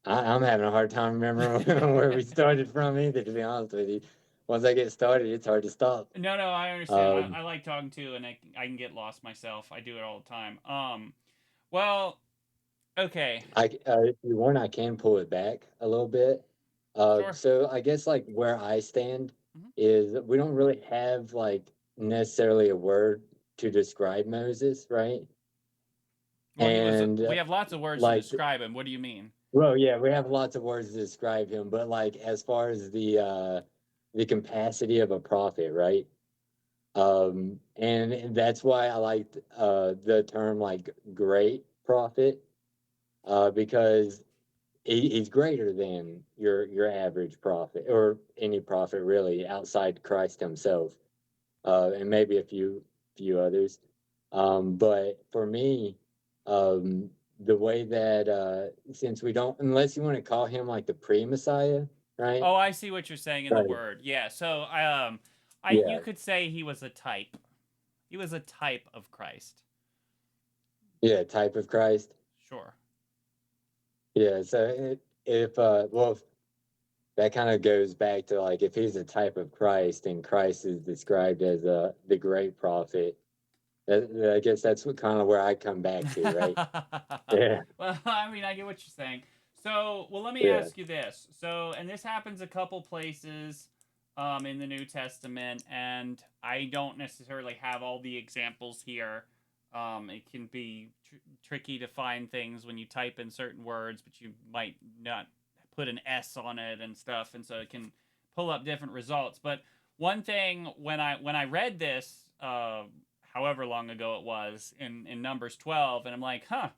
having a hard time remembering where we started from either. To be honest with you, once I get started, it's hard to stop. No, no, I understand. Um, I like talking too, and I can get lost myself. I do it all the time. Well, okay, if you want, I can pull it back a little bit. sure. So I guess like where I stand Mhm. is we don't really have like necessarily a word to describe Moses, right? Well, he was. And We have lots of words to like, describe him. What do you mean? well, yeah, we have lots of words to describe him, but like as far as the capacity of a prophet, right? And that's why I liked the term like great prophet, because he's greater than your average prophet or any prophet really outside Christ himself, and maybe a few others. But for me, um, the way that since we don't, unless you want to call him like the pre-Messiah, right? Oh, I see what you're saying in the Right. word. Yeah. So, I you Yeah, could say he was a type. He was a type of Christ. yeah, type of Christ. Sure. Yeah, so if well, that kind of goes back to like if he's a type of Christ and Christ is described as the great prophet, I guess that's what kind of where I come back to, right? Yeah, Well, I mean, I get what you're saying. So, well, let me yeah, ask you this. So, and this happens a couple places in the New Testament, and I don't necessarily have all the examples here. It can be tricky to find things when you type in certain words, but you might not put an S on it and stuff, and so it can pull up different results. But one thing when I read this, however long ago it was in Numbers 12, and I'm like, huh,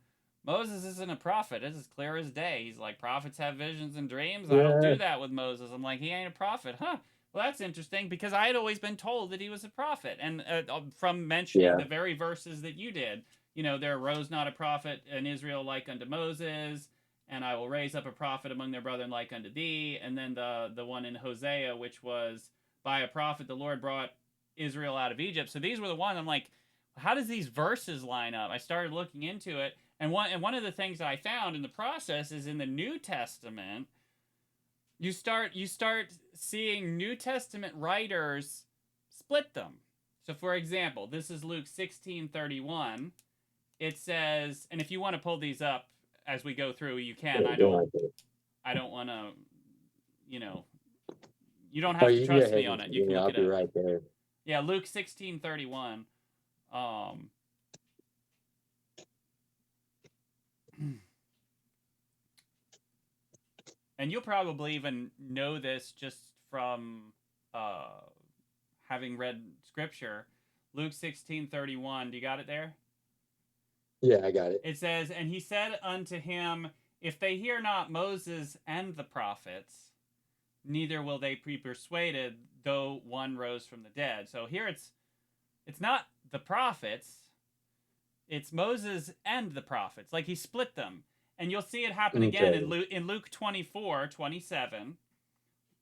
Moses isn't a prophet. It's as clear as day. He's like, prophets have visions and dreams. I don't yeah, do that with Moses. I'm like, he ain't a prophet, huh? Well, that's interesting because I had always been told that he was a prophet, and from mentioning yeah, the very verses that you did, there arose not a prophet in Israel like unto Moses, and I will raise up a prophet among their brethren like unto thee. And then the one in Hosea, which was by a prophet the Lord brought Israel out of Egypt. So these were the ones I'm like, how does these verses line up? I started looking into it, and one of the things that I found in the process is in the New Testament, you start seeing New Testament writers split them. So for example, this is Luke 16:31. It says, and if you want to pull these up as we go through, you can. yeah, I go don't on. I don't want to, you know, you don't Oh, have to you can go trust ahead me and on it. You can look I'll it be up. right there. Yeah, Luke 16:31. Um and you'll probably even know this just from uh having read scripture. Luke 16:31. Do you got it there? Yeah, I got it. It says, "And he said unto him, If they hear not Moses and the prophets, neither will they be persuaded, though one rose from the dead." So here it's not the prophets, It's Moses and the prophets. Like he split them. And you'll see it happen again Okay. in Luke 24:27.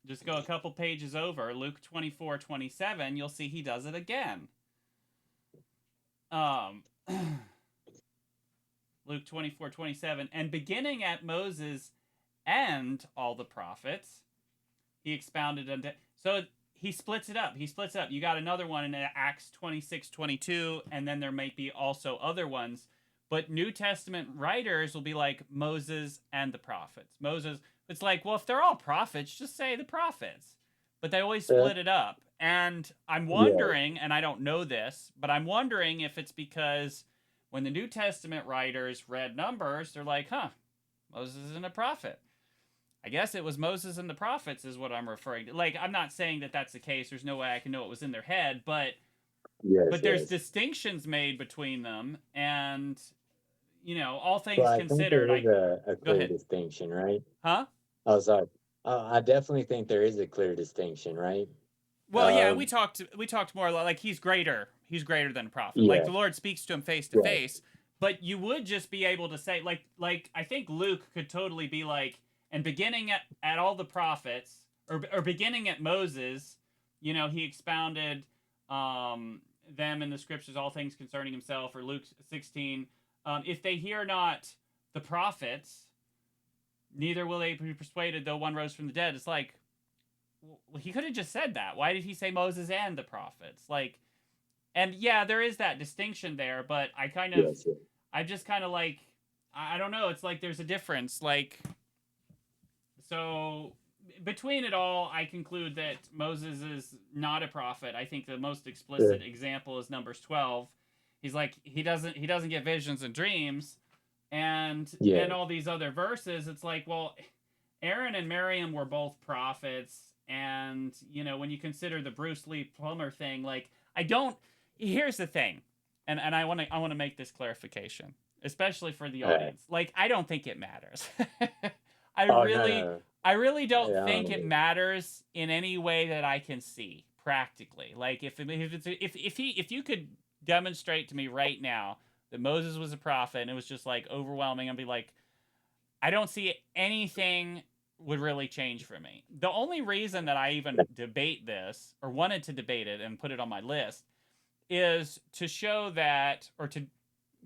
Just go a couple pages over, Luke 24:27, you'll see he does it again. Um Luke 24:27, and beginning at Moses and all the prophets, he expounded unto. So he splits it up. He splits it up. You got another one in Acts 26:22, and then there might be also other ones. But New Testament writers will be like Moses and the prophets. Moses, it's like, well, if they're all prophets, just say the prophets. But they always Yeah. split it up. And I'm Yeah. wondering, and I don't know this, but I'm wondering if it's because when the New Testament writers read Numbers, they're like, huh, Moses isn't a prophet. I guess it was Moses and the prophets is what I'm referring to. Like, I'm not saying that that's the case. There's no way I can know what was in their head, but Yes, there's yes. distinctions made between them, and all Well, things I think there considered, is a go clear ahead, distinction, right? huh? Oh, sorry. I definitely think there is a clear distinction, right? Well, yeah, we talked more like he's greater. He's greater than a prophet. Like Yeah, the Lord speaks to him face to right. face, but you would just be able to say like I think Luke could totally be like, and beginning at all the prophets, or beginning at Moses, he expounded them in the scriptures all things concerning himself, or Luke 16, if they hear not the prophets, neither will they be persuaded though one rose from the dead. It's like, well, he could have just said that. Why did he say Moses and the prophets? Like, and yeah, there is that distinction there, but Yes, yes. I just kind of like, I don't know. It's like there's a difference. Like, so between it all, I conclude that Moses is not a prophet. I think the most explicit Yeah. example is Numbers 12. He's like, he doesn't get visions and dreams, and then Yeah. all these other verses. It's like, well, Aaron and Miriam were both prophets, and when you consider the Bruce Lee Plumber thing, like I don't. Here's the thing, and I want to make this clarification, especially for the All right. audience. Like I don't think it matters. I Oh, no, really no. I really don't Yeah, think it matters in any way that I can see practically. Like if you could demonstrate to me right now that Moses was a prophet and it was just like overwhelming, I'd be like, I don't see anything would really change for me. The only reason that I even debate this or wanted to debate it and put it on my list is to show that, or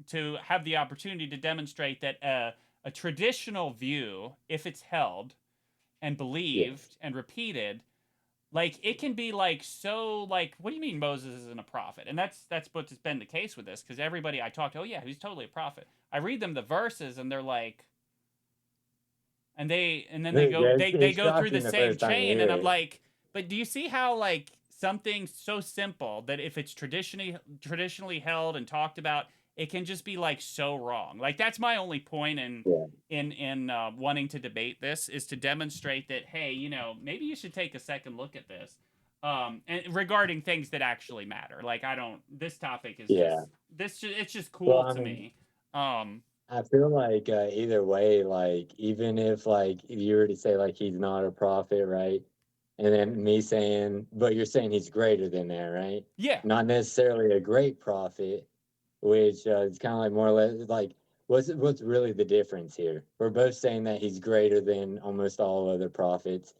to have the opportunity to demonstrate that a traditional view, if it's held and believed yes. and repeated, like it can be like, so like, what do you mean Moses isn't a prophet? And that's what's been the case with this, because everybody I talk to, oh yeah, he's totally a prophet. I read them the verses and they're like, and then they It's go through the shocking the same first time you chain, and hear I'm it. like, but do you see how like something so simple that if it's traditionally held and talked about, it can just be like so wrong. Like that's my only point in Yeah. wanting to debate this, is to demonstrate that, hey, maybe you should take a second look at this, and regarding things that actually matter. Like I don't, this topic is Yeah. it's just Well, cool I to mean, me. um I feel like either way, like even if like if you were to say like he's not a prophet, right? And then me saying, but you're saying he's greater than that, right? yeah. Not necessarily a great prophet, which is kind of like more or less like what's really the difference here? We're both saying that he's greater than almost all other prophets,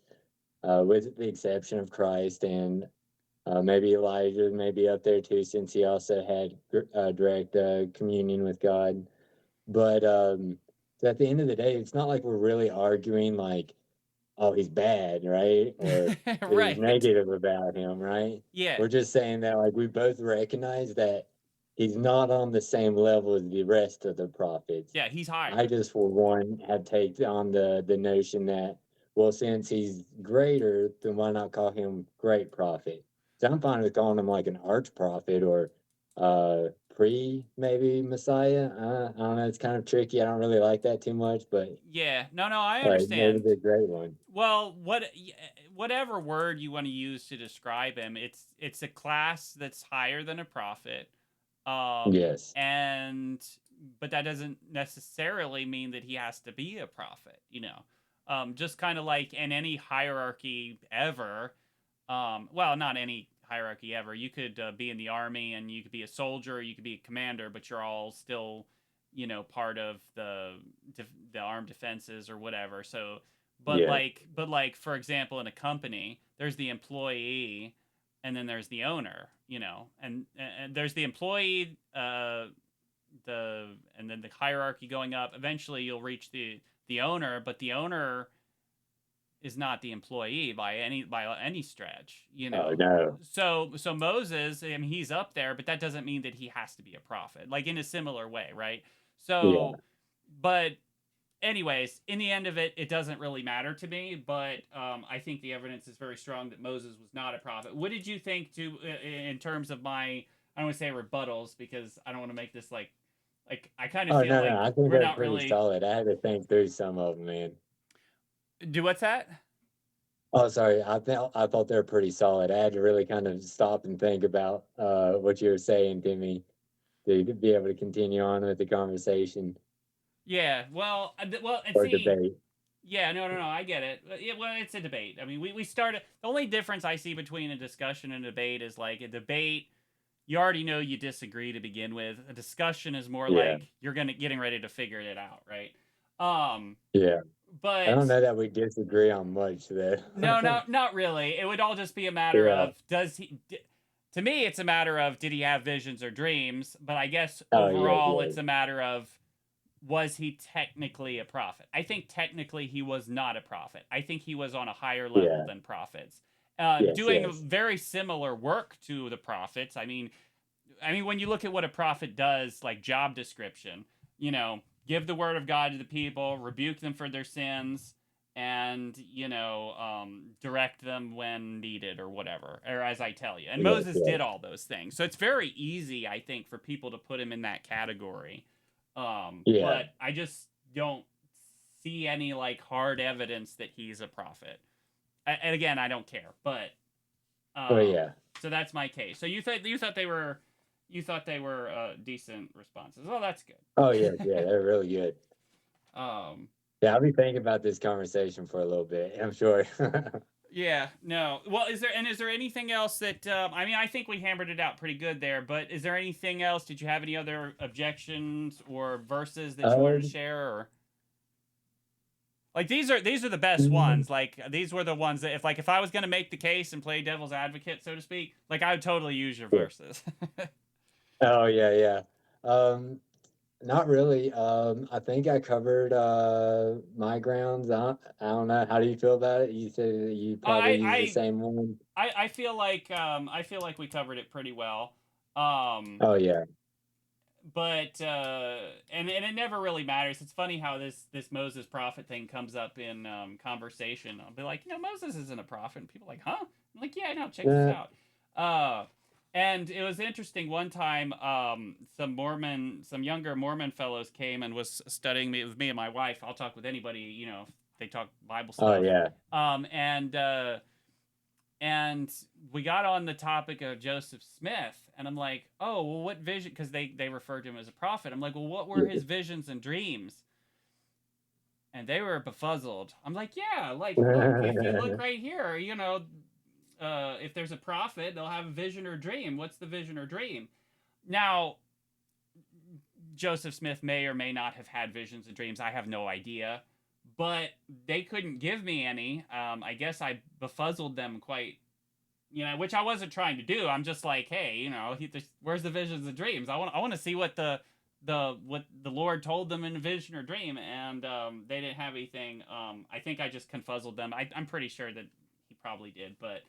with the exception of Christ, and maybe Elijah may be up there too, since he also had direct communion with God. But so at the end of the day, it's not like we're really arguing like, oh, he's bad, right? Or is Right. negative about him, right? Yeah. We're just saying that like we both recognize that he's not on the same level as the rest of the prophets. Yeah, he's I higher. just, for one, have taken on the notion that, well, since he's greater, then why not call him great prophet? So I'm fine with calling him like an arch prophet, or maybe Messiah. I don't know. It's kind of tricky. I don't really like that too much, but Yeah. No, I maybe understand. the great one. Well, whatever word you want to use to describe him, it's a class that's higher than a prophet. Yes. And but that doesn't necessarily mean that he has to be a prophet, just kind of like in any hierarchy ever. Well, not any hierarchy ever. You could be in the army, and you could be a soldier, you could be a commander, but you're all still, part of the armed defenses or whatever. So, Yeah. but like for example, in a company, there's the employee, and then there's the owner. And there's the employee, and then the hierarchy going up. Eventually, you'll reach the owner, but the owner is not the employee by any stretch. Oh no. So Moses, I mean, he's up there, but that doesn't mean that he has to be a prophet. Like in a similar way, right? Yeah. So, but anyways, in the end of it, it doesn't really matter to me. But I think the evidence is very strong that Moses was not a prophet. What did you think in terms of my? I don't want to say rebuttals because I don't want to make this like I kind of Oh feel no, no. like I think we're they're not pretty really solid. I had to think through some of them, man. do what's that? Oh, sorry. I thought they're pretty solid. I had to really kind of stop and think about what you were saying to me to be able to continue on with the conversation Yeah, well, and or see, debate. yeah, no, I get it. Well, it's a debate. I mean, we started. The only difference I see between a discussion and a debate is like a debate, you already know you disagree to begin with. A discussion is more Yeah. like you're getting ready to figure it out, right? Um, Yeah. I but don't know that we disagree on much there. no, not really. It would all just be a matter Yeah. of to me, it's a matter of did he have visions or dreams? But I guess Oh, yeah, overall, yeah. it's a matter of was he technically a prophet? I think technically he was not a prophet. I think he was on a higher level Yeah. than prophets, Yes, doing yes. very similar work to the prophets. I mean, when you look at what a prophet does, like job description, give the word of God to the people, rebuke them for their sins, and direct them when needed or whatever, or as I tell you. And Yes, Moses yes. did all those things, so it's very easy, I think, for people to put him in that category. Yeah. But I just don't see any like hard evidence that he's a prophet. And again, I don't care, but Oh, um, yeah. so that's my case. So you thought they were decent responses. Well, that's good. Oh, yes, yeah. They're really good. um, Yeah, I'll be thinking about this conversation for a little bit, I'm sure. yeah, no. Well, is there anything else that I mean? I think we hammered it out pretty good there. But is there anything else? Did you have any other objections or verses that you wanted to Um, share? Or like these are the best mm, ones. Like these were the ones that if I was gonna make the case and play devil's advocate, so to speak, like I would totally use your yeah. verses. Oh, yeah, yeah. Um, Not really. I think I covered my grounds. I don't know. How do you feel about it? You said that you probably I use the I same one. I feel like we covered it pretty well. Um, Oh yeah. but and it never really matters. It's funny how this Moses prophet thing comes up in conversation. I'll be like, Moses isn't a prophet, and people are like, huh? I'm like, yeah, I know. Check this Uh, out. Uh, and it was interesting. One time, some younger Mormon fellows came and was studying me with me and my wife. I'll talk with anybody, if they talk Bible oh stuff. yeah. Um, and uh, and we got on the topic of Joseph Smith, and I'm like, oh, well, what vision? Because they referred to him as a prophet. I'm like, well, what were his Yeah. visions and dreams? And they were befuzzled. I'm like, yeah, like look, if you look right here, if there's a prophet, they'll have a vision or dream. What's the vision or dream? Now, Joseph Smith may or may not have had visions and dreams. I have no idea, but they couldn't give me any. I guess I befuzzled them quite, which I wasn't trying to do. I'm just like, hey, where's the visions and dreams? I want to see what what the Lord told them in a vision or dream, and they didn't have anything. I think I just confuzzled them. I'm pretty sure that he probably did, but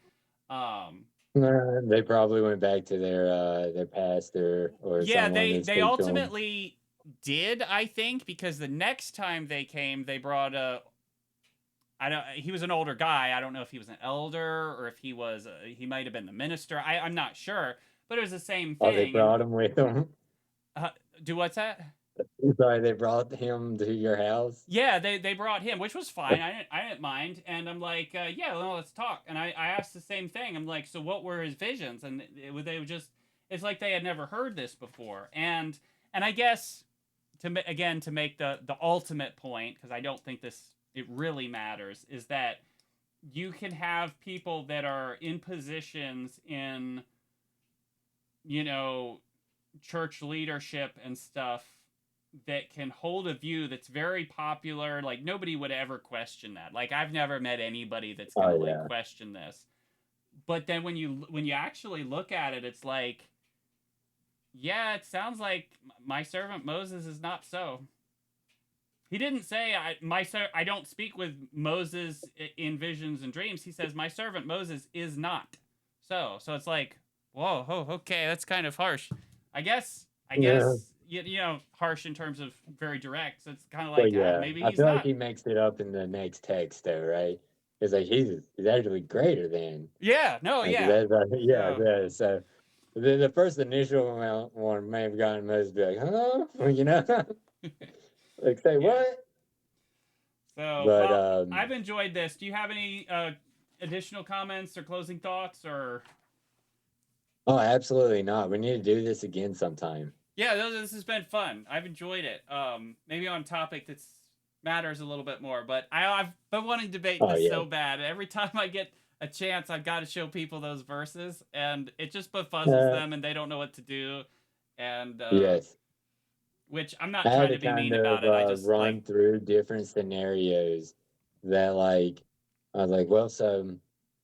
um, They probably went back to their pastor or yeah, someone they to they speak to them. ultimately did, I think, because the next time they came, they brought a. I don't. He was an older guy. I don't know if he was an elder or if he was. He might have been the minister. I'm not sure, but it was the same Oh, they thing. And brought him with them. do what's that? Sorry, they brought him to your house. Yeah, they brought him, which was fine. I didn't mind. And I'm like, yeah, well, let's talk. And I asked the same thing. I'm like, so what were his visions? And they were just. It's like they had never heard this before. And I guess to make the ultimate point, because I don't think it really matters, is that you can have people that are in positions in, you know, church leadership and stuff that can hold a view that's very popular. Like nobody would ever question that. Like I've never met anybody that's Oh gonna like yeah. question this. But then when you actually look at it, it's like, yeah, it sounds like my servant Moses is not so. He didn't say I don't speak with Moses in visions and dreams. He says my servant Moses is not so. So it's like, whoa, oh, okay, that's kind of harsh. I Yeah. guess you know, harsh in terms of very direct. So it's kind of Well, like, yeah. maybe I he's feel like not. he makes it up in the next text, though, right? It's like he's actually greater than. Yeah, no, Like yeah. that's yeah, So yeah. So the first initial one may have gotten most be like, huh? You know, like say yeah. what? So But well, I've enjoyed this. Do you have any additional comments or closing thoughts or? oh, absolutely not. We need to do this again sometime. Yeah, this has been fun. I've enjoyed it. Maybe on topic that matters a little bit more, but I've been wanting to debate Oh this yeah, so bad. Every time I get a chance, I've got to show people those verses, and it just befuzzles uh, them, and they don't know what to do. And yes. which I'm I not had trying to to be kind mean about of it. I just like, run through different scenarios that like I was like, well, so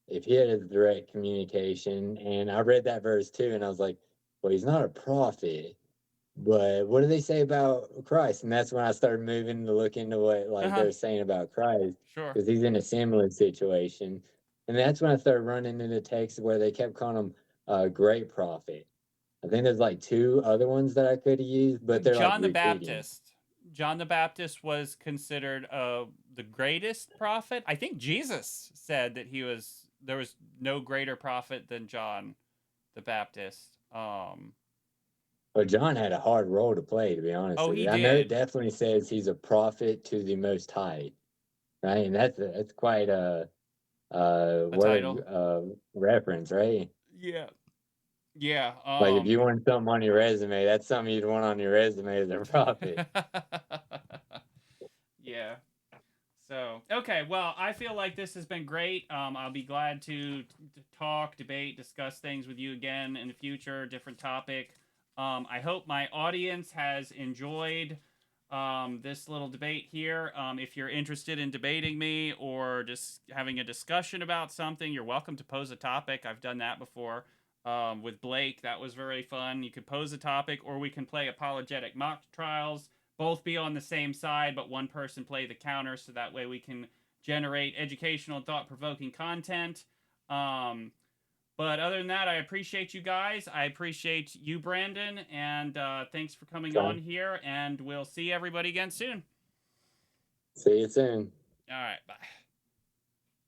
if he had a direct communication, and I read that verse too, and I was like, well, he's not a prophet, but what do they say about Christ? And that's when I started moving to look into what uh like huh, they're saying about Christ, sure. because he's in a similar situation. And that's when I started running into texts where they kept calling him a great prophet. I think there's like two other ones that I could have used, but they're like John the repeating. Baptist. John the Baptist was considered the greatest prophet. I think Jesus said that there was no greater prophet than John the Baptist. But John had a hard role to play, to be honest Oh, with he you. I know it did. definitely says he's a prophet to the Most High, right? And that's quite a A what a title. reference, right? Yeah. Yeah. Like if you want something on your resume, that's something you'd want on your resume as a prophet. yeah. So, okay, well, I feel like this has been great. I'll be glad to talk, debate, discuss things with you again in the future, different topic. I hope my audience has enjoyed this little debate here. If you're interested in debating me or just having a discussion about something, you're welcome to pose a topic. I've done that before with Blake. That was very fun. You could pose a topic, or we can play apologetic mock trials, both be on the same side, but one person play the counter, so that way we can generate educational and thought provoking content. Um, but other than that, I appreciate you guys. I appreciate you, Brandon, and thanks for coming on So here. And we'll see everybody again soon. see you soon. All right, bye.